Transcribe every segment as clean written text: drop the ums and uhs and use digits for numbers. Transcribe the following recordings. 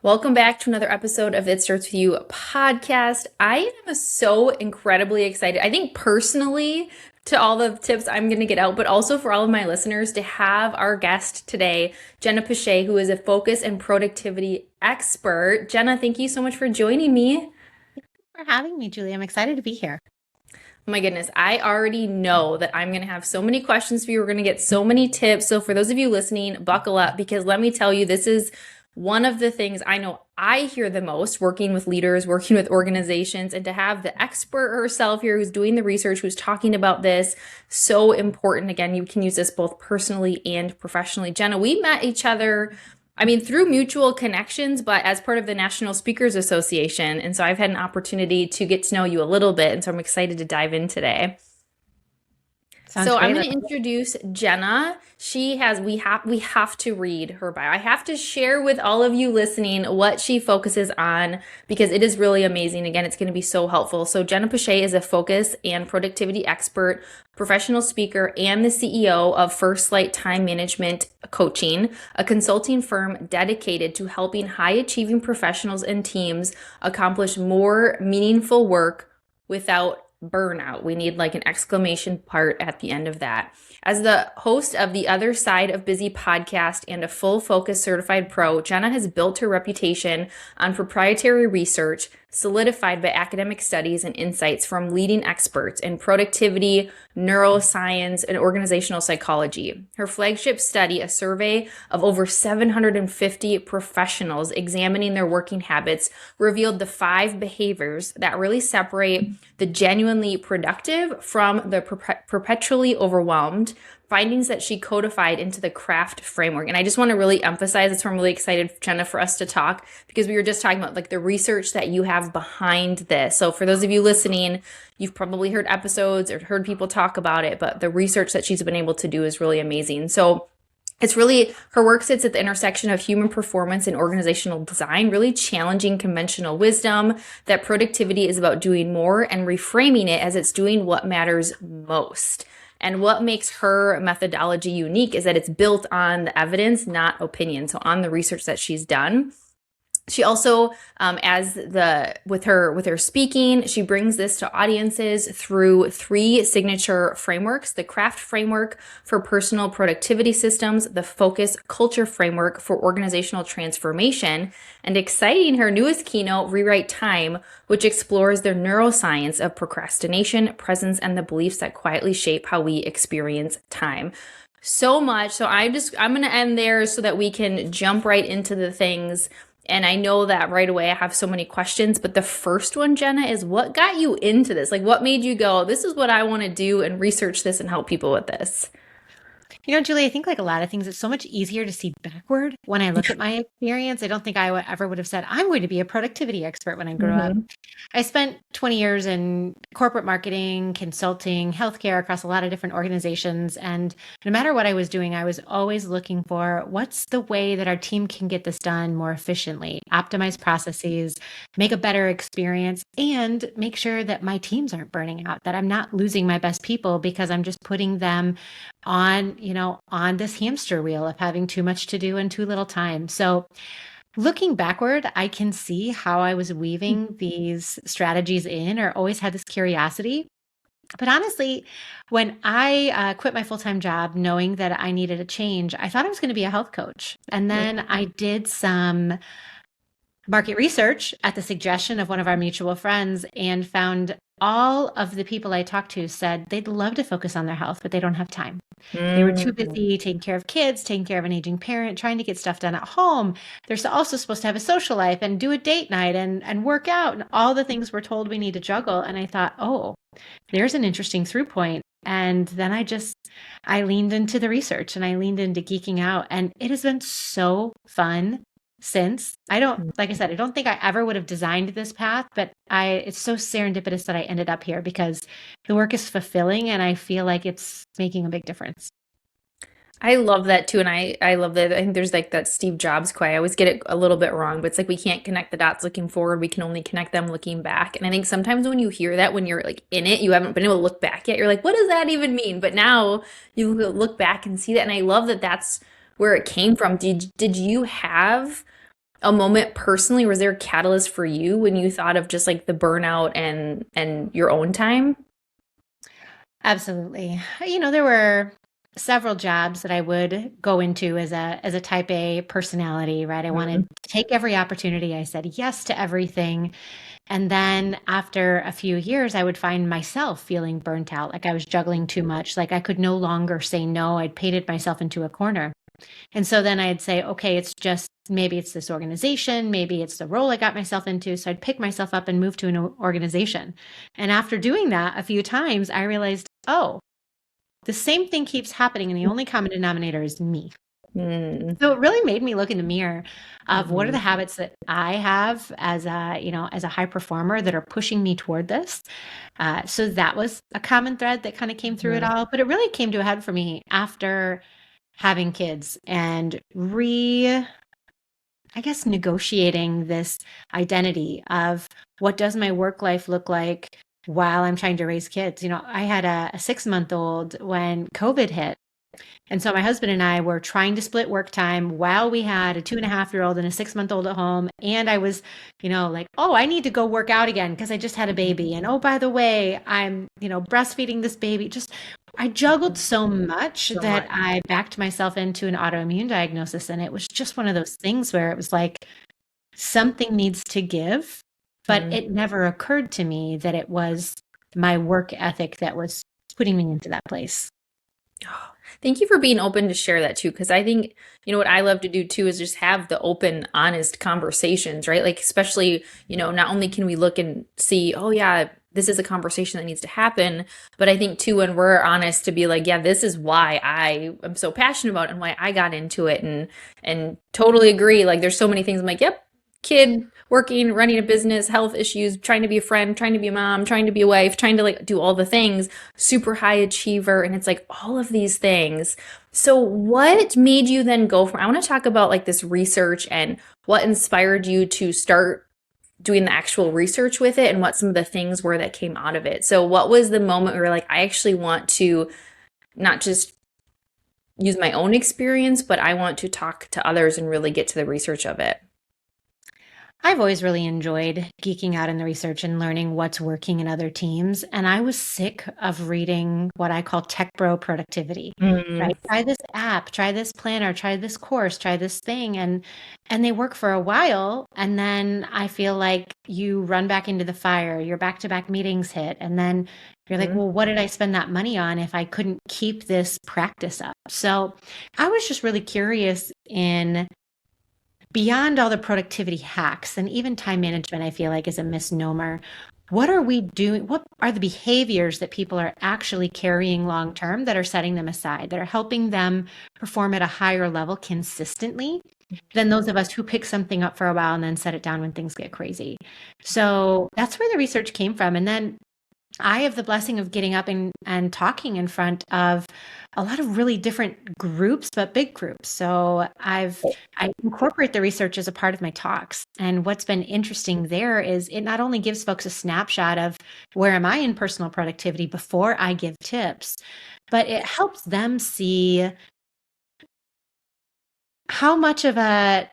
Welcome back to another episode of It Starts With You podcast. I am so incredibly excited. I think personally to all the tips I'm going to get out, but also for all of my listeners to have our guest today, Jenna Piché, who is a focus and productivity expert. Jenna, thank you so much for joining me. For having me, Julie. I'm excited to be here. Oh my goodness, I already know that I'm going to have so many questions for you. We're going to get so many tips. So, for those of you listening, buckle up because let me tell you, this is one of the things I know I hear the most working with leaders, working with organizations, and to have the expert herself here who's doing the research, who's talking about this, so important. Again, you can use this both personally and professionally. Jenna, we met each other through mutual connections, but as part of the National Speakers Association. And so I've had an opportunity to get to know you a little bit. And so I'm excited to dive in today. Sounds So I'm great. going to introduce Jenna. We have to read her bio. I have to share with all of you listening what she focuses on because it is really amazing. Again, it's going to be so helpful. So Jenna Piché is a focus and productivity expert, professional speaker, and the CEO of First Light Time Management Coaching, a consulting firm dedicated to helping high achieving professionals and teams accomplish more meaningful work without burnout. We need like an exclamation part at the end of that. As the host of the Other Side of Busy podcast and a full focus certified pro, Jenna has built her reputation on proprietary research solidified by academic studies and insights from leading experts in productivity, neuroscience, and organizational psychology. Her flagship study, a survey of over 750 professionals examining their working habits, revealed the 5 behaviors that really separate the genuinely productive from the perpetually overwhelmed, findings that she codified into the craft framework. And I just want to really emphasize, that's why I'm really excited, Jenna, for us to talk, because we were just talking about like the research that you have behind this. So for those of you listening, you've probably heard episodes or heard people talk about it, but the research that she's been able to do is really amazing. So it's really, her work sits at the intersection of human performance and organizational design, really challenging conventional wisdom that productivity is about doing more and reframing it as it's doing what matters most. And what makes her methodology unique is that it's built on the evidence, not opinion. So on the research that she's done. She also, with her speaking, she brings this to audiences through 3 signature frameworks: the craft framework for personal productivity systems, the focus culture framework for organizational transformation, and exciting, her newest keynote, Rewrite Time, which explores the neuroscience of procrastination, presence, and the beliefs that quietly shape how we experience time. So much. So I'm going to end there so that we can jump right into the things. And I know that right away I have so many questions, but the first one, Jenna, is what got you into this? Like, what made you go, this is what I want to do and research this and help people with this? Julie, I think like a lot of things, it's so much easier to see backward when I look at my experience. I don't think I ever would have said, I'm going to be a productivity expert when I grew up. Mhm. I spent 20 years in corporate marketing, consulting, healthcare across a lot of different organizations. And no matter what I was doing, I was always looking for what's the way that our team can get this done more efficiently, optimize processes, make a better experience, and make sure that my teams aren't burning out, that I'm not losing my best people because I'm just putting them on this hamster wheel of having too much to do and too little time. So looking backward, I can see how I was weaving these strategies in, or always had this curiosity. But honestly, when I quit my full-time job, knowing that I needed a change, I thought I was going to be a health coach. And then I did some market research at the suggestion of one of our mutual friends and found all of the people I talked to said they'd love to focus on their health, but they don't have time. They were too Mm. busy taking care of kids, taking care of an aging parent, trying to get stuff done at home. They're also supposed to have a social life and do a date night and work out and all the things we're told we need to juggle. And I thought, oh, there's an interesting through point. And then I leaned into the research and I leaned into geeking out. And it has been so fun since. Like I said, I don't think I ever would have designed this path, but it's so serendipitous that I ended up here because the work is fulfilling and I feel like it's making a big difference. I love that too. And I love that. I think there's like that Steve Jobs quote. I always get it a little bit wrong, but it's like we can't connect the dots looking forward. We can only connect them looking back. And I think sometimes when you hear that, when you're like in it, you haven't been able to look back yet. You're like, what does that even mean? But now you look back and see that. And I love that that's where it came from. Did you have a moment personally? Was there a catalyst for you when you thought of just like the burnout and your own time? Absolutely. There were several jobs that I would go into as a type A personality, right? I wanted Mhm. to take every opportunity. I said yes to everything. And then after a few years, I would find myself feeling burnt out, like I was juggling too much, like I could no longer say no. I'd painted myself into a corner. And so then I'd say, okay, it's just maybe it's this organization, maybe it's the role I got myself into. So I'd pick myself up and move to an organization. And after doing that a few times, I realized, oh, the same thing keeps happening, and the only common denominator is me. Mm, So it really made me look in the mirror of what are the mhm, habits that I have as a high performer that are pushing me toward this. So that was a common thread that kind of came through it mhm, all. But it really came to a head for me after having kids and I guess, negotiating this identity of what does my work life look like while I'm trying to raise kids. I had a 6 month old when COVID hit. And so my husband and I were trying to split work time while we had a 2.5 year old and a 6 month old at home. And I was, like, oh, I need to go work out again because I just had a baby. And oh, by the way, I'm, breastfeeding this baby. Just, I juggled so much so that much. I backed myself into an autoimmune diagnosis. And it was just one of those things where it was like something needs to give. But Mhm. it never occurred to me that it was my work ethic that was putting me into that place. Oh, thank you for being open to share that too, because I think, what I love to do too is just have the open, honest conversations, right? Like, especially, not only can we look and see, oh, yeah, this is a conversation that needs to happen, but I think too, when we're honest to be like, yeah, this is why I am so passionate about it and why I got into it and totally agree. Like, there's so many things I'm like, yep, kid, working, running a business, health issues, trying to be a friend, trying to be a mom, trying to be a wife, trying to like do all the things, super high achiever. And it's like all of these things. So, what made you then go from? I want to talk about like this research and what inspired you to start doing the actual research with it and what some of the things were that came out of it. So, what was the moment where you're like, I actually want to not just use my own experience, but I want to talk to others and really get to the research of it? I've always really enjoyed geeking out in the research and learning what's working in other teams. And I was sick of reading what I call tech bro productivity, Mm, right? Try this app, try this planner, try this course, try this thing. And they work for a while. And then I feel like you run back into the fire, your back-to-back meetings hit. And then you're like, mhm. well, what did I spend that money on if I couldn't keep this practice up? So I was just really curious in beyond all the productivity hacks and even time management, I feel like is a misnomer. What are we doing? What are the behaviors that people are actually carrying long term that are setting them aside, that are helping them perform at a higher level consistently than those of us who pick something up for a while and then set it down when things get crazy? So that's where the research came from. And then I have the blessing of getting up and talking in front of a lot of really different groups, but big groups. So I incorporate the research as a part of my talks. And what's been interesting there is it not only gives folks a snapshot of where am I in personal productivity before I give tips, but it helps them see how much of a,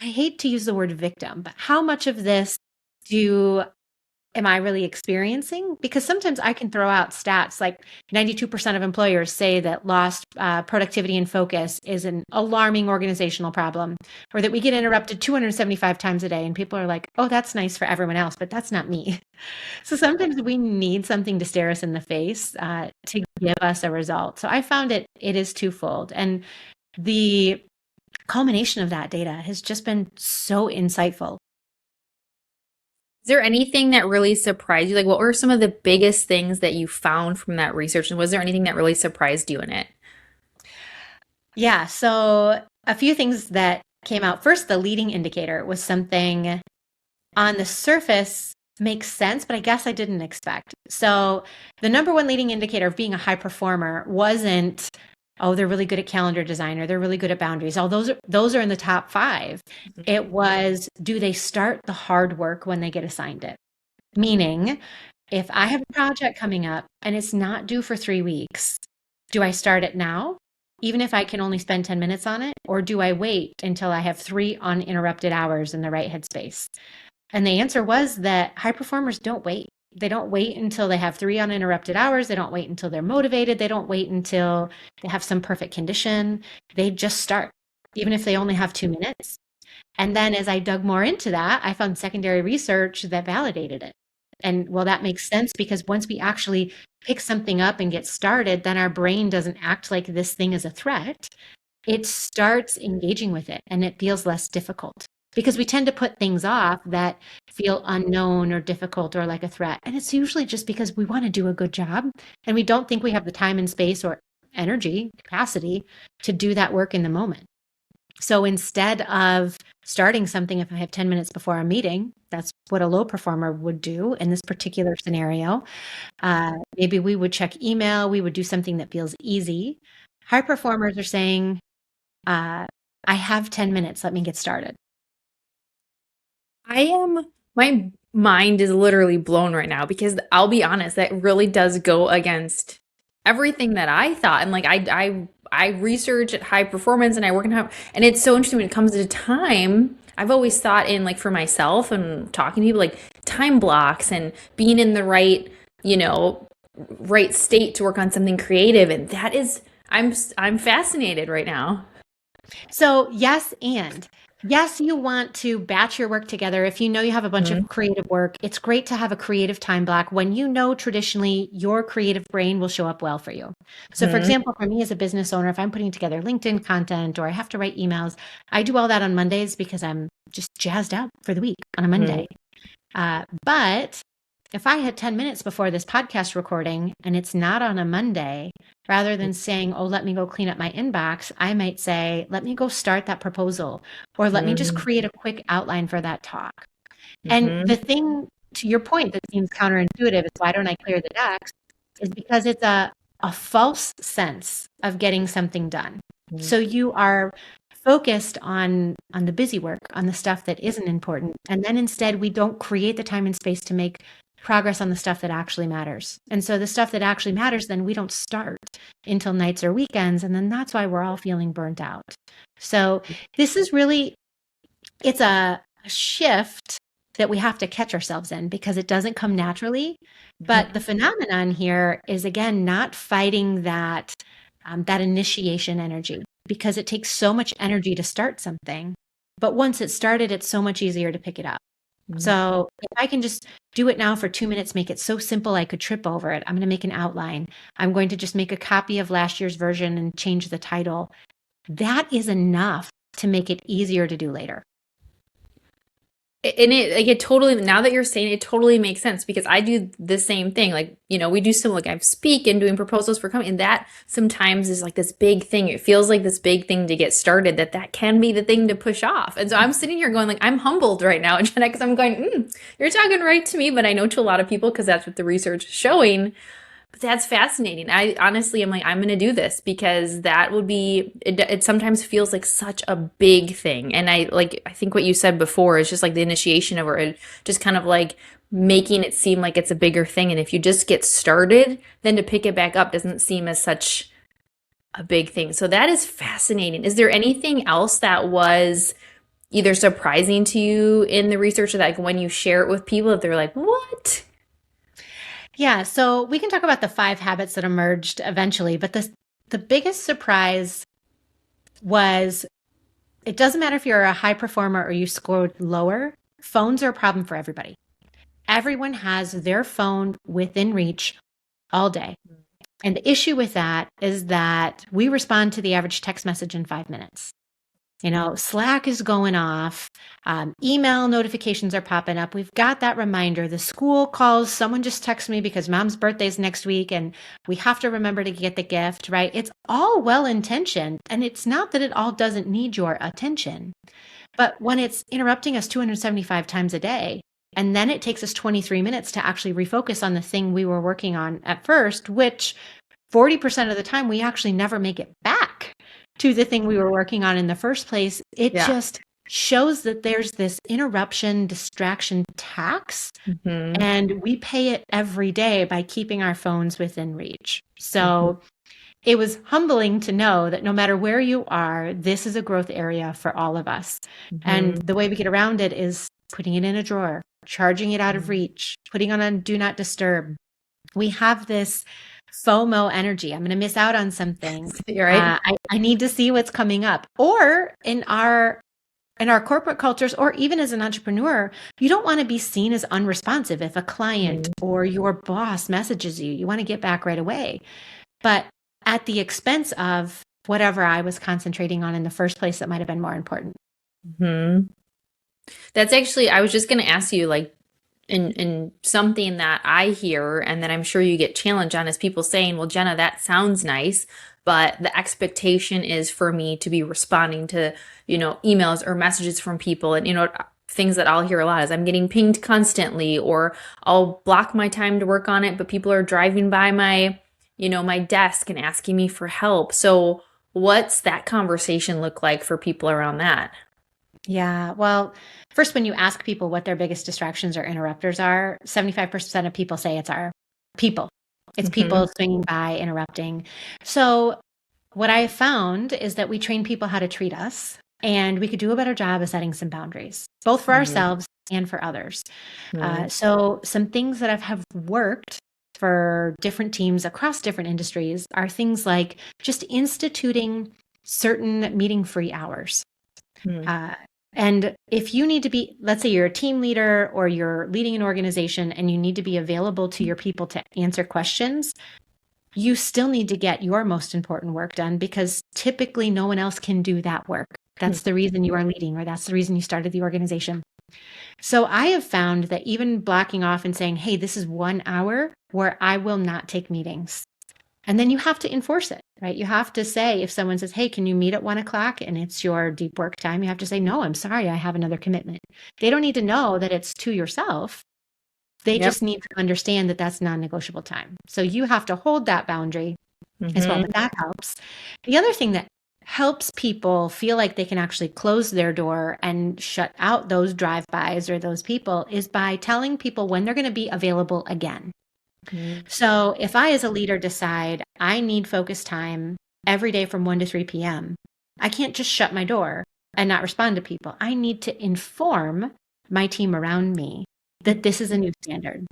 I hate to use the word victim, but how much of this do am I really experiencing? Because sometimes I can throw out stats like 92% of employers say that lost productivity and focus is an alarming organizational problem, or that we get interrupted 275 times a day. And people are like, oh, that's nice for everyone else, but that's not me. So sometimes we need something to stare us in the face to give us a result. So I found it is twofold. And the culmination of that data has just been so insightful. Is there anything that really surprised you? Like, what were some of the biggest things that you found from that research? And was there anything that really surprised you in it? Yeah, so a few things that came out. First, the leading indicator was something on the surface makes sense, but I guess I didn't expect. So, the number one leading indicator of being a high performer wasn't, oh, they're really good at calendar design or they're really good at boundaries. All those are in the top five. It was, do they start the hard work when they get assigned it? Meaning, if I have a project coming up and it's not due for 3 weeks, do I start it now? even if I can only spend 10 minutes on it? Or do I wait until I have 3 uninterrupted hours in the right headspace? And the answer was that high performers don't wait. They don't wait until they have 3 uninterrupted hours. They don't wait until they're motivated. They don't wait until they have some perfect condition. They just start, even if they only have 2 minutes. And then as I dug more into that, I found secondary research that validated it. And well, that makes sense because once we actually pick something up and get started, then our brain doesn't act like this thing is a threat. It starts engaging with it and it feels less difficult because we tend to put things off that feel unknown or difficult or like a threat. And it's usually just because we want to do a good job and we don't think we have the time and space or energy capacity to do that work in the moment. So instead of starting something, if I have 10 minutes before a meeting, that's what a low performer would do in this particular scenario. Maybe we would check email, we would do something that feels easy. High performers are saying, I have 10 minutes, let me get started. My mind is literally blown right now because I'll be honest, that really does go against everything that I thought. And like I research at high performance and I work in high, and it's so interesting when it comes to time. I've always thought in like for myself and talking to people like time blocks and being in the right, you know, right state to work on something creative. And that is I'm fascinated right now. So, yes, and yes, you want to batch your work together. If you know you have a bunch of Mhm. creative work, it's great to have a creative time block when you know traditionally your creative brain will show up well for you. So, for Mhm. example, for me as a business owner, if I'm putting together LinkedIn content or I have to write emails, I do all that on Mondays because I'm just jazzed up for the week on a Mhm. Monday. But if I had 10 minutes before this podcast recording and it's not on a Monday, rather than saying, oh, let me go clean up my inbox, I might say, let me go start that proposal or let me just Mhm. create a quick outline for that talk. And the Mhm. thing to your point that seems counterintuitive is why don't I clear the decks is because it's a false sense of getting something done. Mhm. So you are focused on the busy work, on the stuff that isn't important. And then instead we don't create the time and space to make progress on the stuff that actually matters. And so the stuff that actually matters, then we don't start until nights or weekends. And then that's why we're all feeling burnt out. So this is really it's a shift that we have to catch ourselves in because it doesn't come naturally. But the Mhm. phenomenon here is again not fighting that initiation energy because it takes so much energy to start something. But once it's started, it's so much easier to pick it up. Mhm. So if I can just do it now for 2 minutes, make it so simple I could trip over it. I'm going to make an outline. I'm going to just make a copy of last year's version and change the title. That is enough to make it easier to do later. And it like it totally now that you're saying it, it totally makes sense because I do the same thing. Like, you know, we do some like I speak and doing proposals for company, and that sometimes is like this big thing. It feels like this big thing to get started that can be the thing to push off. And so I'm sitting here going like I'm humbled right now, Jenna, because I'm going, you're talking right to me, but I know to a lot of people because that's what the research is showing. But that's fascinating. I honestly am like, I'm going to do this because that would be, it sometimes feels like such a big thing. And I think what you said before is just like the initiation of it, just kind of like making it seem like it's a bigger thing. And if you just get started, then to pick it back up doesn't seem as such a big thing. So that is fascinating. Is there anything else that was either surprising to you in the research or like when you share it with people, if they're like, what? Yeah, so we can talk about the 5 habits that emerged eventually, but the biggest surprise was it doesn't matter if you're a high performer or you scored lower, phones are a problem for everybody. Everyone has their phone within reach all day. And the issue with that is that we respond to the average text message in 5 minutes. You know, Slack is going off, email notifications are popping up. We've got that reminder. The school calls, someone just texts me because mom's birthday is next week and we have to remember to get the gift, right? It's all well intentioned. And it's not that it all doesn't need your attention, but when it's interrupting us 275 times a day, and then it takes us 23 minutes to actually refocus on the thing we were working on at first, which 40% of the time we actually never make it back to the thing we were working on in the first place. It Yeah. just shows that there's this interruption distraction tax and we pay it every day by keeping our phones within reach. Mhm. So it was humbling to know that no matter where you are, this is a growth area for all of us. And Mhm. the way we get around it is putting it in a drawer, charging it out of reach, putting it on do not disturb. We have this FOMO energy. I'm going to miss out on something. You're right. I need to see what's coming up. Or in our corporate cultures, or even as an entrepreneur, you don't want to be seen as unresponsive if a client Mhm. or your boss messages you. You want to get back right away, but at the expense of whatever I was concentrating on in the first place that might have been more important. Mhm. That's actually, I was just going to ask you, like, in something that I hear and that I'm sure you get challenged on is people saying, well, Jenna, that sounds nice, but the expectation is for me to be responding to, emails or messages from people. And, things that I'll hear a lot is I'm getting pinged constantly, or I'll block my time to work on it, but people are driving by my desk and asking me for help. So what's that conversation look like for people around that? Yeah. Well, first, when you ask people what their biggest distractions or interrupters are, 75% of people say it's our people. It's Hmm. people swinging by, interrupting. So, what I have found is that we train people how to treat us, and we could do a better job of setting some boundaries, both for ourselves and for others. So, some things that have worked for different teams across different industries are things like just instituting certain meeting free hours. Hmm. Uh, and if you need to be, let's say you're a team leader or you're leading an organization and you need to be available to your people to answer questions, you still need to get your most important work done because typically no one else can do that work. That's the reason you are leading, or that's the reason you started the organization. So I have found that even blocking off and saying, hey, this is 1 hour where I will not take meetings. And then you have to enforce it, right? You have to say, if someone says, hey, can you meet at 1 o'clock and it's your deep work time? You have to say, no, I'm sorry, I have another commitment. They don't need to know that it's to yourself. They Yep. just need to understand that that's non-negotiable time. So you have to hold that boundary as well, Hmm. but that helps. The other thing that helps people feel like they can actually close their door and shut out those drive-bys or those people is by telling people when they're going to be available again. So if I, as a leader, decide I need focus time every day from 1 to 3 p.m., I can't just shut my door and not respond to people. I need to inform my team around me that this is a new standard.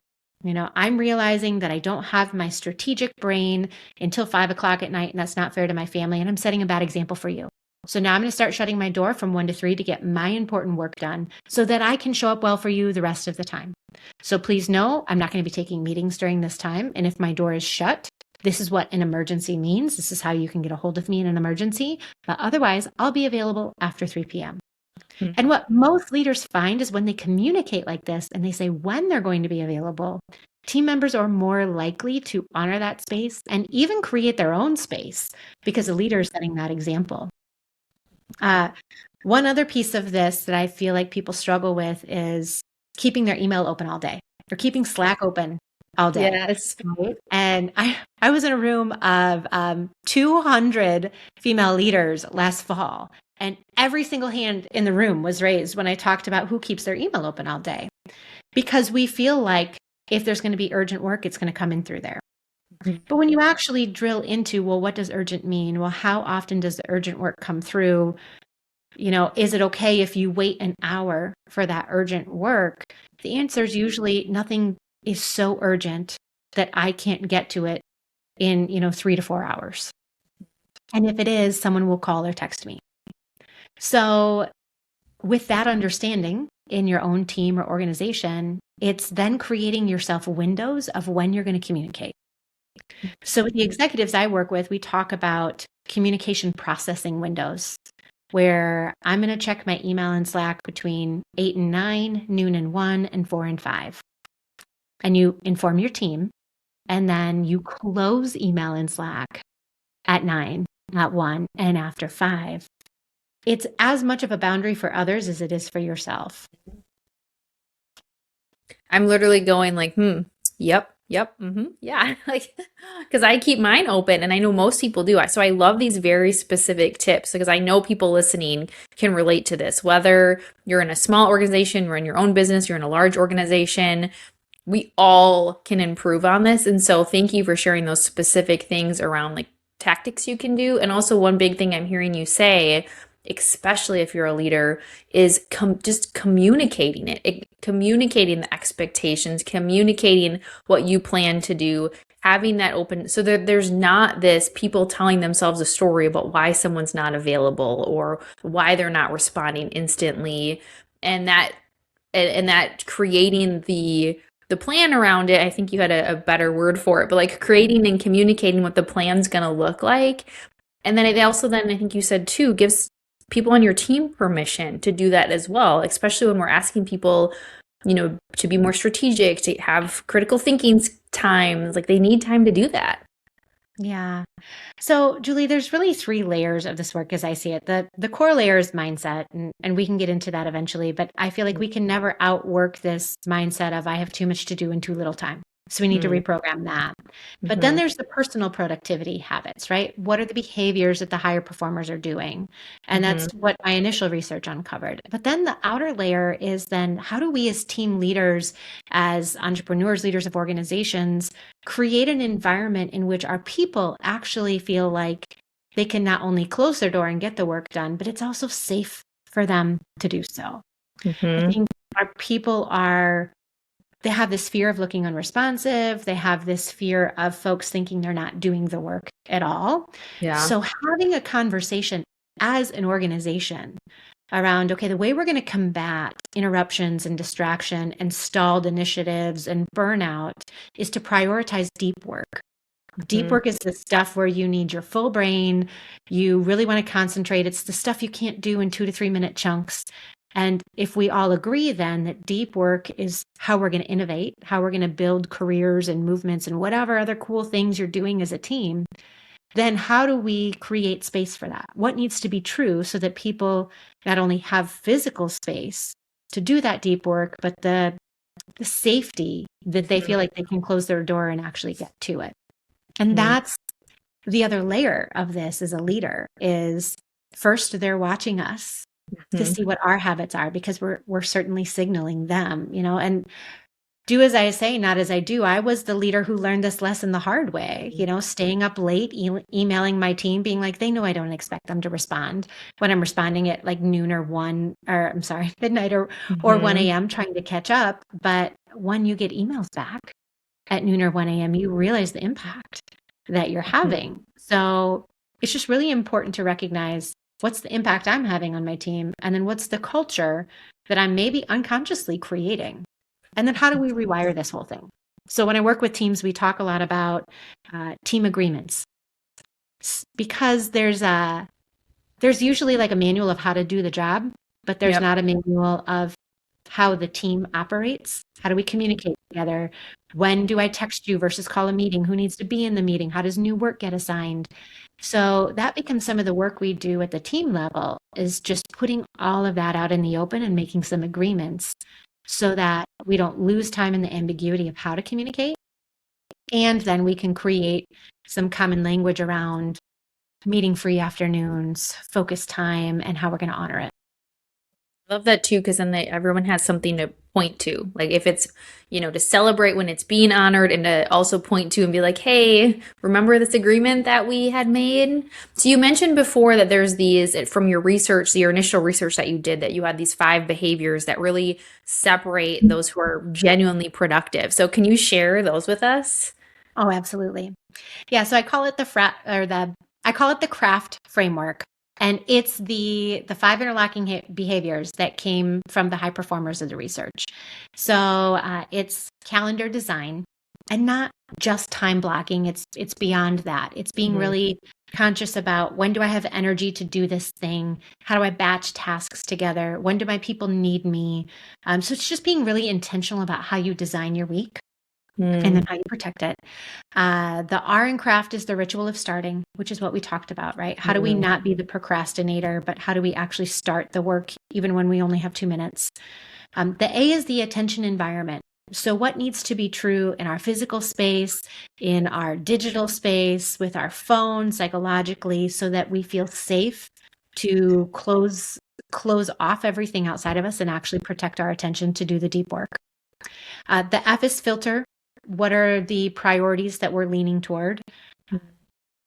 I'm realizing that I don't have my strategic brain until 5 o'clock at night, and that's not fair to my family. And I'm setting a bad example for you. So now I'm going to start shutting my door from 1 to 3 to get my important work done so that I can show up well for you the rest of the time. So please know I'm not going to be taking meetings during this time. And if my door is shut, this is what an emergency means. This is how you can get a hold of me in an emergency. But otherwise, I'll be available after 3 p.m. And what most leaders find is when they communicate like this and they say when they're going to be available, team members are more likely to honor that space and even create their own space because the leader is setting that example. Uh, One other piece of this that I feel like people struggle with is keeping their email open all day or keeping Slack open all day. Yes. Right. And I was in a room of 200 female leaders last fall, and every single hand in the room was raised when I talked about who keeps their email open all day. Because we feel like if there's going to be urgent work, it's going to come in through there. But when you actually drill into, well, what does urgent mean? Well, how often does the urgent work come through? Is it okay if you wait an hour for that urgent work? The answer is usually nothing is so urgent that I can't get to it in, 3 to 4 hours. And if it is, someone will call or text me. So, with that understanding in your own team or organization, it's then creating yourself windows of when you're going to communicate. So, with the executives I work with, we talk about communication processing windows where I'm going to check my email and Slack between 8 and 9, noon and 1, and 4 and 5. And you inform your team, and then you close email and Slack at 9, at 1, and after 5. It's as much of a boundary for others as it is for yourself. I'm literally going like, yep, yeah, like, because I keep mine open, and I know most people do. So I love these very specific tips because I know people listening can relate to this. Whether you're in a small organization, you're in your own business, you're in a large organization, we all can improve on this. And so thank you for sharing those specific things around like tactics you can do. And also, one big thing I'm hearing you say, especially if you're a leader, is just communicating communicating the expectations, communicating what you plan to do, having that open so that there's not this people telling themselves a story about why someone's not available or why they're not responding instantly. And that creating the plan around it, I think you had a better word for it, but like creating and communicating what the plan's going to look like. And then it also then I think you said too gives people on your team permission to do that as well, especially when we're asking people, to be more strategic, to have critical thinking times, like they need time to do that. Yeah. So, Julie, there's really three layers of this work as I see it. The core layer is mindset, and we can get into that eventually, but I feel like we can never outwork this mindset of I have too much to do in too little time. So we need to Mm-hmm. reprogram that. But then Mm-hmm. there's the personal productivity habits, right? What are the behaviors that the higher performers are doing? And Mm-hmm. that's what my initial research uncovered. But then the outer layer is then how do we as team leaders, as entrepreneurs, leaders of organizations, create an environment in which our people actually feel like they can not only close their door and get the work done, but it's also safe for them to do so. I Mm-hmm. think our people they have this fear of looking unresponsive. They have this fear of folks thinking they're not doing the work at all. Yeah. So having a conversation as an organization around, okay, the way we're going to combat interruptions and distraction and stalled initiatives and burnout is to prioritize deep work. Deep Mm-hmm. work is the stuff where you need your full brain. You really want to concentrate. It's the stuff you can't do in 2 to 3 minute chunks. And if we all agree then that deep work is how we're going to innovate, how we're going to build careers and movements and whatever other cool things you're doing as a team, then how do we create space for that? What needs to be true so that people not only have physical space to do that deep work, but the safety that they feel like they can close their door and actually get to it? And Mm-hmm. that's the other layer of this as a leader is first they're watching us to see what our habits are because we're certainly signaling them, and do as I say, not as I do. I was the leader who learned this lesson the hard way, staying up late, emailing my team, being like, they know I don't expect them to respond when I'm responding at like noon or I'm sorry, midnight or 1 Mm-hmm. a.m. trying to catch up. But when you get emails back at noon or 1 a.m., you realize the impact that you're having. So it's just really important to recognize what's the impact I'm having on my team, and then what's the culture that I'm maybe unconsciously creating. And then how do we rewire this whole thing? So when I work with teams, we talk a lot about team agreements because there's usually like a manual of how to do the job, but there's Yep. not a manual of how the team operates. How do we communicate together? When do I text you versus call a meeting? Who needs to be in the meeting? How does new work get assigned? So that becomes some of the work we do at the team level is just putting all of that out in the open and making some agreements so that we don't lose time in the ambiguity of how to communicate. And then we can create some common language around meeting free afternoons, focus time, and how we're going to honor it. Love that too, because then everyone has something to point to. Like if it's, to celebrate when it's being honored and to also point to and be like, hey, remember this agreement that we had made? So you mentioned before that there's these, from your research, your initial research that you did, that you had these 5 behaviors that really separate those who are genuinely productive. So can you share those with us? Oh, absolutely. Yeah, so I call it I call it the craft framework. And it's the five interlocking behaviors that came from the high performers of the research. So it's calendar design and not just time blocking. It's beyond that. It's being Mhm. really conscious about when do I have energy to do this thing? How do I batch tasks together? When do my people need me? So it's just being really intentional about how you design your week and then Mm, how you protect it. The R in craft is the ritual of starting, which is what we talked about, right? How do we mm, not be the procrastinator, but how do we actually start the work even when we only have 2 minutes? The A is the attention environment. So, what needs to be true in our physical space, in our digital space, with our phone, psychologically, so that we feel safe to close off everything outside of us and actually protect our attention to do the deep work. The F is filter. What are the priorities that we're leaning toward?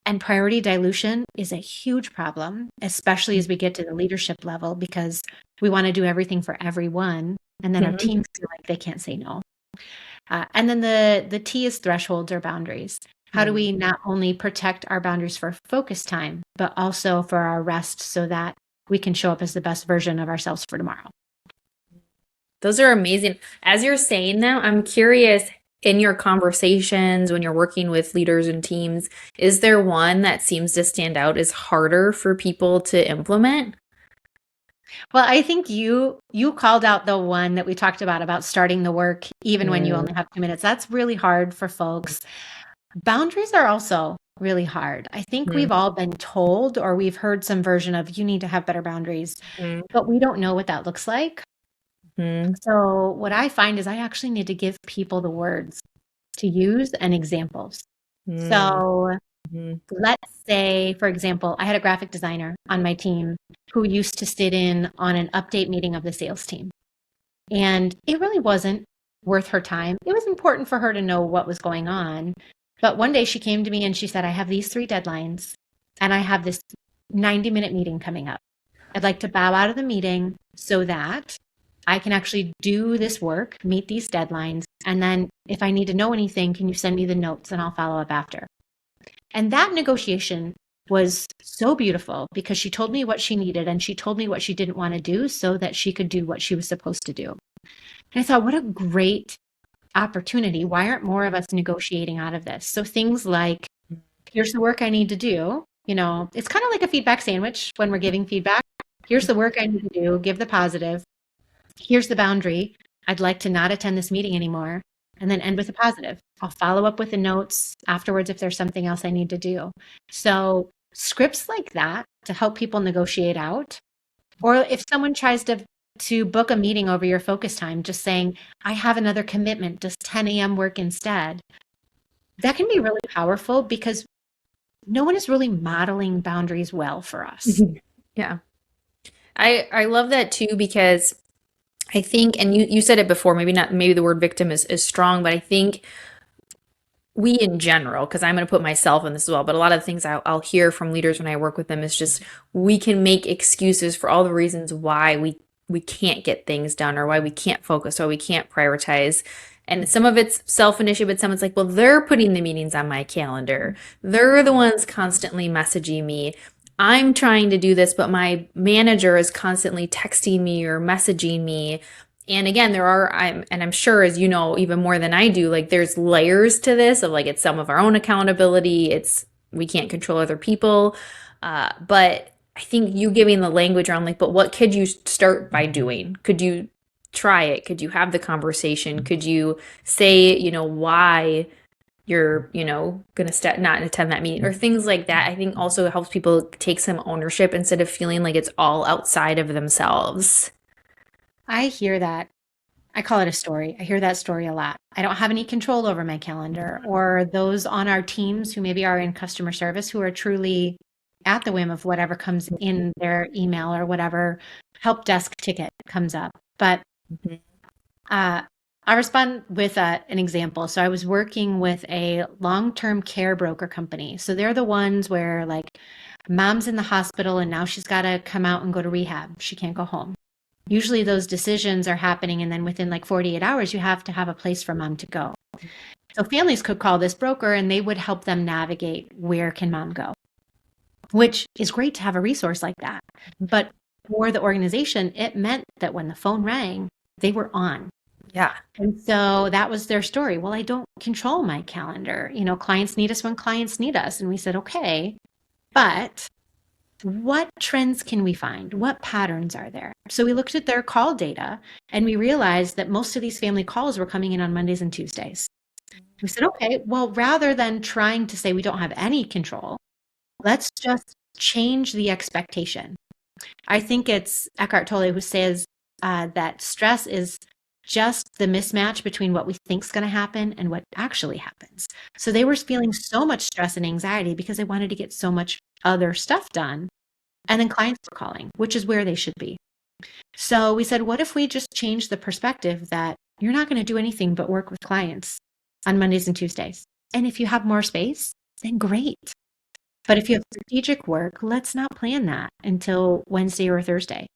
And priority dilution is a huge problem, especially as we get to the leadership level, because we want to do everything for everyone. And then our Mhm. teams feel like they can't say no. And then the T is thresholds or boundaries. How do we not only protect our boundaries for focus time, but also for our rest so that we can show up as the best version of ourselves for tomorrow? Those are amazing. As you're saying that, I'm curious in your conversations when you're working with leaders and teams, is there one that seems to stand out as harder for people to implement? Well, I think you called out the one that we talked about starting the work even when you Mm, only have 2 minutes. That's really hard for folks. Boundaries are also really hard. I think mm, we've all been told or we've heard some version of you need to have better boundaries, mm, but we don't know what that looks like. mm, So what I find is I actually need to give people the words to use and examples. mm, So mm, let's say, for example, I had a graphic designer on my team who used to sit in on an update meeting of the sales team. And it really wasn't worth her time. It was important for her to know what was going on. But one day she came to me and she said, I have these 3 deadlines and I have this 90-minute meeting coming up. I'd like to bow out of the meeting so that I can actually do this work, meet these deadlines. And then if I need to know anything, can you send me the notes and I'll follow up after? And that negotiation was so beautiful because she told me what she needed and she told me what she didn't want to do so that she could do what she was supposed to do. And I thought, what a great opportunity. Why aren't more of us negotiating out of this? So things like, here's the work I need to do. It's kind of like a feedback sandwich when we're giving feedback. Here's the work I need to do, give the positive. Here's the boundary. I'd like to not attend this meeting anymore. And then end with a positive. I'll follow up with the notes afterwards if there's something else I need to do. So scripts like that to help people negotiate out. Or if someone tries to book a meeting over your focus time, just saying, I have another commitment, does 10 a.m. work instead? That can be really powerful because no one is really modeling boundaries well for us. mhm. Yeah. I love that too because I think, and you said it before, maybe not, maybe the word victim is strong, but I think we in general, because I'm going to put myself in this as well, but a lot of the things I'll hear from leaders when I work with them is just we can make excuses for all the reasons why we can't get things done or why we can't focus or we can't prioritize. And some of it's self-initiative, but some it's like, well, they're putting the meetings on my calendar. They're the ones constantly messaging me. I'm trying to do this, but my manager is constantly texting me or messaging me. And again, I'm sure as you know, even more than I do, like there's layers to this of like it's some of our own accountability. It's we can't control other people. But I think you giving the language around like, but what could you start by doing? Could you try it? Could you have the conversation? Could you say, why you're, gonna not attend that meeting or things like that? I think also helps people take some ownership instead of feeling like it's all outside of themselves. I hear that. I call it a story. I hear that story a lot. I don't have any control over my calendar, or those on our teams who maybe are in customer service who are truly at the whim of whatever comes in their email or whatever help desk ticket comes up. But Mhm. Uh, I respond with an example. So I was working with a long-term care broker company. So they're the ones where like mom's in the hospital and now she's got to come out and go to rehab. She can't go home. Usually those decisions are happening and then within like 48 hours you have to have a place for mom to go. So families could call this broker and they would help them navigate where can mom go, which is great to have a resource like that. But for the organization, it meant that when the phone rang, they were on. Yeah. And so that was their story. Well, I don't control my calendar. Clients need us when clients need us. And we said, okay, but what trends can we find? What patterns are there? So we looked at their call data and we realized that most of these family calls were coming in on Mondays and Tuesdays. We said, okay, well, rather than trying to say we don't have any control, let's just change the expectation. I think it's Eckhart Tolle who says that stress is just the mismatch between what we think is going to happen and what actually happens. So they were feeling so much stress and anxiety because they wanted to get so much other stuff done. And then clients were calling, which is where they should be. So we said, what if we just change the perspective that you're not going to do anything but work with clients on Mondays and Tuesdays? And if you have more space, then great. But if you have strategic work, let's not plan that until Wednesday or Thursday.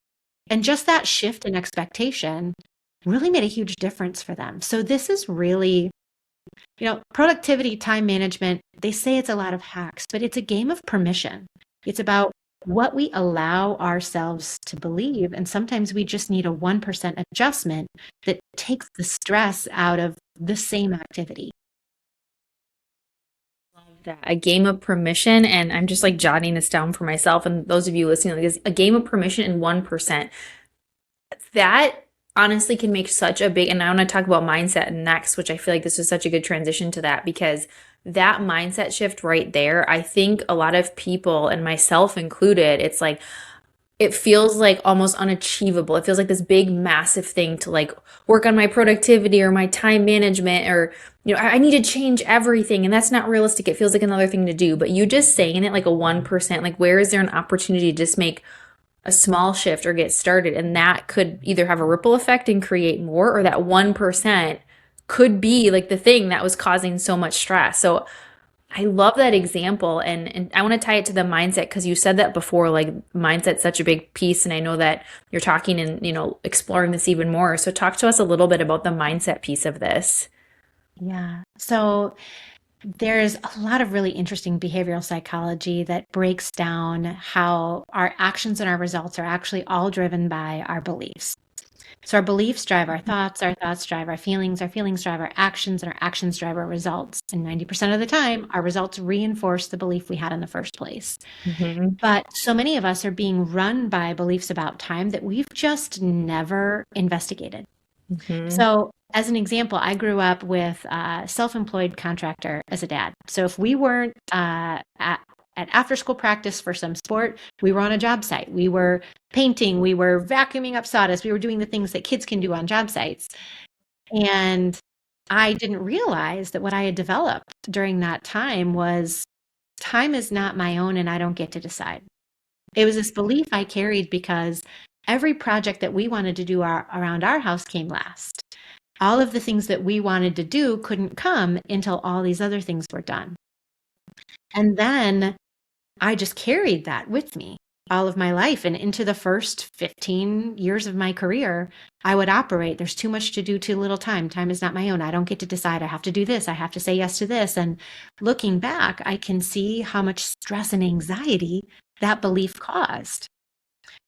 And just that shift in expectation really made a huge difference for them. So this is really, productivity, time management, they say it's a lot of hacks, but it's a game of permission. It's about what we allow ourselves to believe. And sometimes we just need a 1% adjustment that takes the stress out of the same activity. That a game of permission, and I'm just like jotting this down for myself and those of you listening, like, is a game of permission and 1%. That honestly can make such a big, and I want to talk about mindset next, which I feel like this is such a good transition to that, because that mindset shift right there, I think a lot of people, and myself included, it's like it feels like almost unachievable. It feels like this big, massive thing to like work on my productivity or my time management, or, I need to change everything. And that's not realistic. It feels like another thing to do. But you just saying it like a 1%, like where is there an opportunity to just make a small shift or get started? And that could either have a ripple effect and create more, or that 1% could be like the thing that was causing so much stress. So I love that example. And I want to tie it to the mindset, because you said that before, like mindset's such a big piece. And I know that you're talking and, exploring this even more. So talk to us a little bit about the mindset piece of this. Yeah. So there's a lot of really interesting behavioral psychology that breaks down how our actions and our results are actually all driven by our beliefs. So our beliefs drive our thoughts drive our feelings drive our actions, and our actions drive our results. And 90% of the time, our results reinforce the belief we had in the first place. Hmm. But so many of us are being run by beliefs about time that we've just never investigated. Hmm. So, as an example, I grew up with a self-employed contractor as a dad. So if we weren't at after school practice for some sport, we were on a job site. We were painting, we were vacuuming up sawdust, we were doing the things that kids can do on job sites. And I didn't realize that what I had developed during that time was time is not my own and I don't get to decide. It was this belief I carried because every project that we wanted to do around our house came last. All of the things that we wanted to do couldn't come until all these other things were done. And then I just carried that with me all of my life. And into the first 15 years of my career, I would operate. There's too much to do, too little time. Time is not my own. I don't get to decide. I have to do this. I have to say yes to this. And looking back, I can see how much stress and anxiety that belief caused.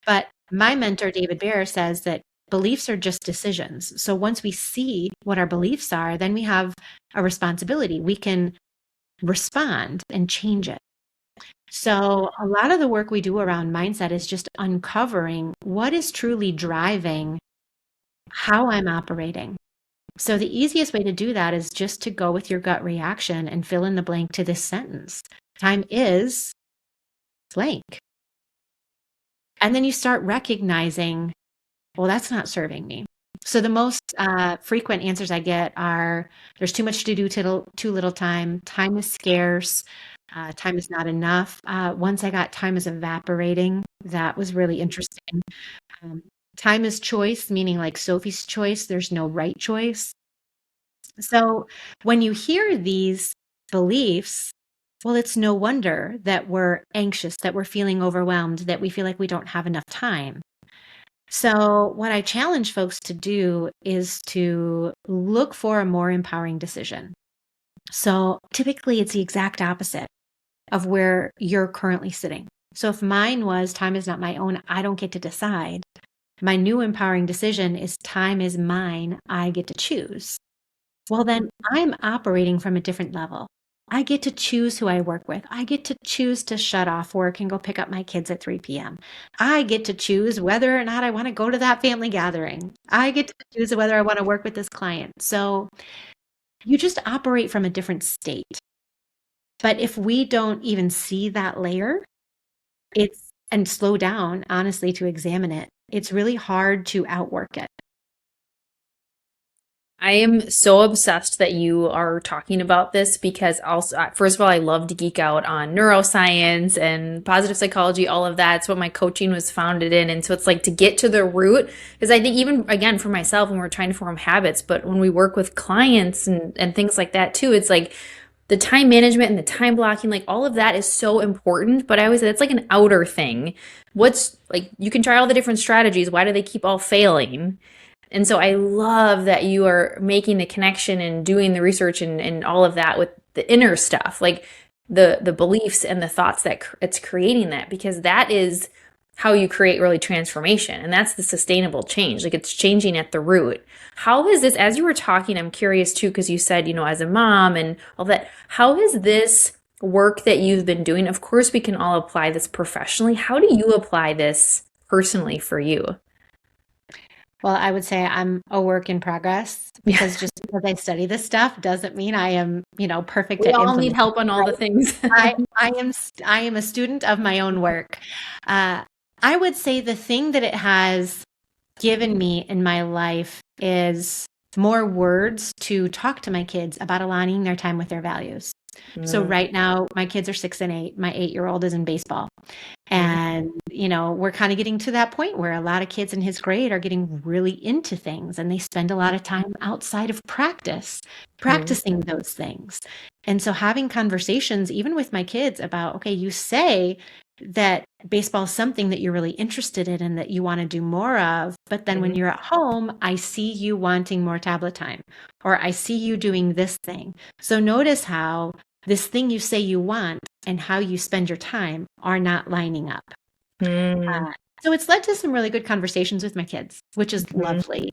But my mentor, David Bear, says that beliefs are just decisions. So once we see what our beliefs are, then we have a responsibility. We can respond and change it. So a lot of the work we do around mindset is just uncovering what is truly driving how I'm operating. So the easiest way to do that is just to go with your gut reaction and fill in the blank to this sentence. Time is blank. And then you start recognizing, well, that's not serving me. So the most frequent answers I get are there's too much to do, too little time, time is scarce, time is not enough. Once I got time is evaporating, that was really interesting. Um, time is choice, meaning like Sophie's choice, there's no right choice. So when you hear these beliefs, well, it's no wonder that we're anxious, that we're feeling overwhelmed, that we feel like we don't have enough time. So, what I challenge folks to do is to look for a more empowering decision. So, typically, it's the exact opposite of where you're currently sitting. So, if mine was time is not my own, I don't get to decide, my new empowering decision is time is mine, I get to choose. Well, then I'm operating from a different level. I get to choose who I work with. I get to choose to shut off work and go pick up my kids at 3 p.m. I get to choose whether or not I want to go to that family gathering. I get to choose whether I want to work with this client. So you just operate from a different state. But if we don't even see that layer, and slow down, honestly, to examine it, it's really hard to outwork it. I am so obsessed that you are talking about this, because also, first of all, I love to geek out on neuroscience and positive psychology, all of that. It's what my coaching was founded in. And so it's like to get to the root, because I think even again for myself, when we're trying to form habits, but when we work with clients and things like that too, it's like the time management and the time blocking, like all of that is so important. But I always say it's like an outer thing. What's like, you can try all the different strategies. Why do they keep all failing? And so I love that you are making the connection and doing the research and all of that with the inner stuff, like the beliefs and the thoughts that it's creating that, because that is how you create really transformation. And that's the sustainable change. Like it's changing at the root. How is this, as you were talking, I'm curious too, because you said, as a mom and all that, how is this work that you've been doing? Of course, we can all apply this professionally. How do you apply this personally for you? Well, I would say I'm a work in progress Yeah. because just because I study this stuff doesn't mean I am, perfect We at all need implementing, help on all the right? things. I am a student of my own work. Uh, I would say the thing that it has given me in my life is more words to talk to my kids about aligning their time with their values. So Mm, right now, my kids are 6 and 8. My 8-year-old is in baseball. mm, And, we're kind of getting to that point where a lot of kids in his grade are getting really into things and they spend a lot of time outside of practice, mm, practicing those things. And so having conversations, even with my kids, about, okay, you say that baseball is something that you're really interested in and that you want to do more of. But then when mm, you're at home, I see you wanting more tablet time, or I see you doing this thing. So notice how this thing you say you want and how you spend your time are not lining up. mm, Uh, so it's led to some really good conversations with my kids, which is mm, lovely.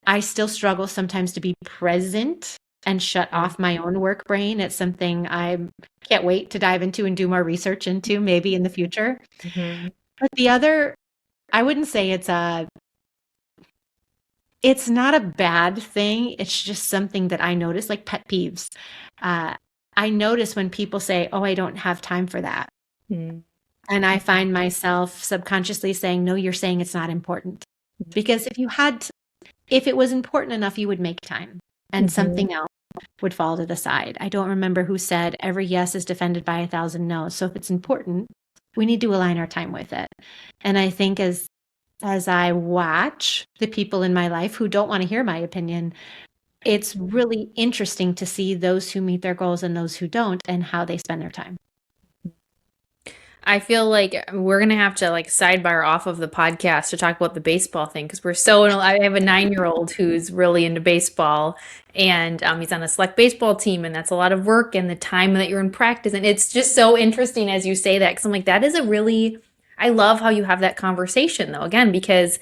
I still struggle sometimes to be present and shut mm, off my own work brain. It's something I can't wait to dive into and do more research into, maybe in the future. mhm, But the other, I wouldn't say it's not a bad thing. It's just something that I notice, like pet peeves. Uh, I notice when people say, "Oh, I don't have time for that." mm, And I find myself subconsciously saying, no, you're saying it's not important. Because if it was important enough, you would make time and mhm. something else would fall to the side. I don't remember who said every yes is defended by 1,000 no's. So if it's important, we need to align our time with it. And I think as I watch the people in my life who don't want to hear my opinion, it's really interesting to see those who meet their goals and those who don't and how they spend their time. I feel like we're gonna have to like sidebar off of the podcast to talk about the baseball thing because we're so. I have a 9-year-old who's really into baseball, and he's on a select baseball team, and that's a lot of work and the time that you're in practice, and it's just so interesting as you say that because I'm like that is a really. I love how you have that conversation though, again, because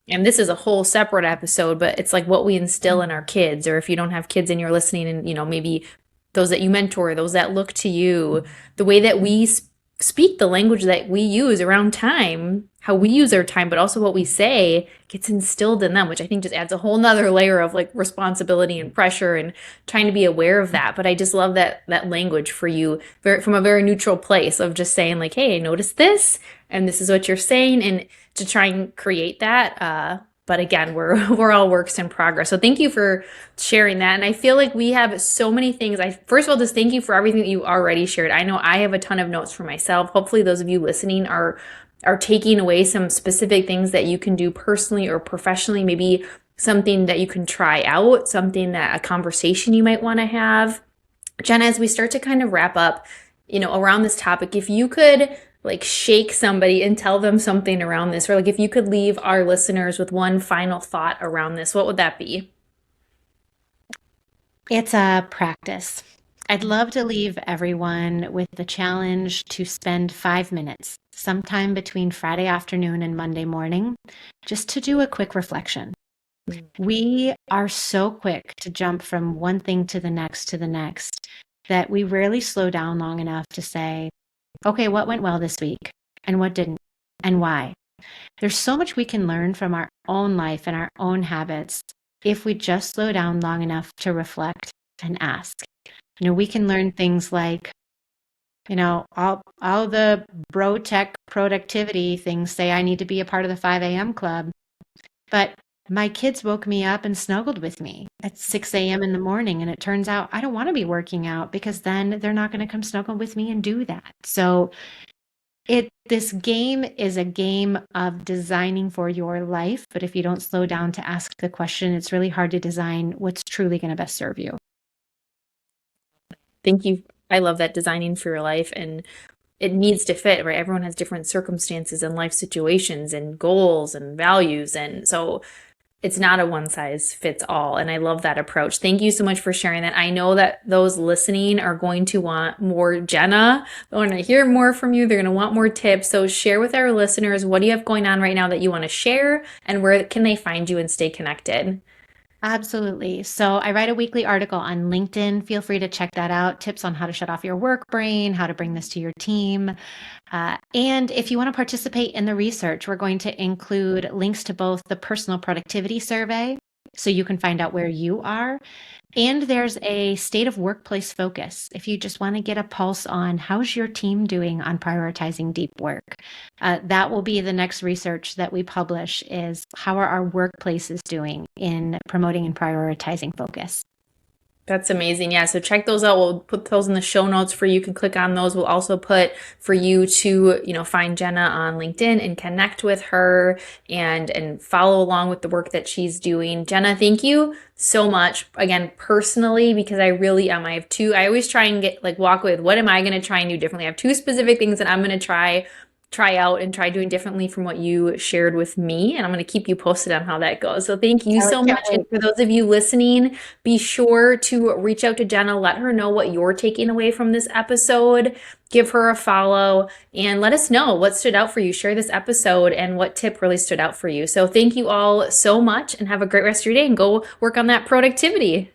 and this is a whole separate episode, but it's like what we instill in our kids, or if you don't have kids and you're listening, and maybe those that you mentor, those that look to you, the way that we speak, the language that we use around time, how we use our time, but also what we say gets instilled in them, which I think just adds a whole nother layer of like responsibility and pressure and trying to be aware of that. But I just love that language for you from a very neutral place of just saying like, hey, I noticed this and this is what you're saying, and to try and create that. But again, we're all works in progress. So thank you for sharing that. And I feel like we have so many things. I first of all just thank you for everything that you already shared. I know I have a ton of notes for myself. Hopefully those of you listening are taking away some specific things that you can do personally or professionally, maybe something that you can try out, something that a conversation you might want to have. Jenna, as we start to kind of wrap up, around this topic, if you could like shake somebody and tell them something around this, or like if you could leave our listeners with one final thought around this, what would that be? It's a practice. I'd love to leave everyone with the challenge to spend 5 minutes, sometime between Friday afternoon and Monday morning, just to do a quick reflection. We are so quick to jump from one thing to the next that we rarely slow down long enough to say, okay, what went well this week and what didn't and why? There's so much we can learn from our own life and our own habits if we just slow down long enough to reflect and ask. We can learn things like, all the bro tech productivity things say I need to be a part of the 5 a.m. club. But my kids woke me up and snuggled with me at 6 a.m. in the morning. And it turns out I don't want to be working out because then they're not going to come snuggle with me and do that. So this game is a game of designing for your life, but if you don't slow down to ask the question, it's really hard to design what's truly going to best serve you. Thank you. I love that, designing for your life, and it needs to fit, right? Everyone has different circumstances and life situations and goals and values. And so it's not a one size fits all. And I love that approach. Thank you so much for sharing that. I know that those listening are going to want more Jenna. They want to hear more from you. They're going to want more tips. So share with our listeners, what do you have going on right now that you want to share, and where can they find you and stay connected? Absolutely. So I write a weekly article on LinkedIn. Feel free to check that out. Tips on how to shut off your work brain, how to bring this to your team. And if you want to participate in the research, we're going to include links to both the personal productivity survey, so you can find out where you are. And there's a state of workplace focus if you just want to get a pulse on how's your team doing on prioritizing deep work. That will be the next research that we publish, is how are our workplaces doing in promoting and prioritizing focus. That's amazing. Yeah. So check those out. We'll put those in the show notes for you. You can click on those. We'll also put for you to, find Jenna on LinkedIn and connect with her and follow along with the work that she's doing. Jenna, thank you so much. Again, personally, because I really am. I have two, I always try and get like walk away with what am I going to try and do differently? I have two specific things that I'm going to try out and try doing differently from what you shared with me. And I'm going to keep you posted on how that goes. So thank you Oh, so I can't much. And wait. for those of you listening, be sure to reach out to Jenna, let her know what you're taking away from this episode, give her a follow, and let us know what stood out for you. Share this episode and what tip really stood out for you. So thank you all so much, and have a great rest of your day, and go work on that productivity.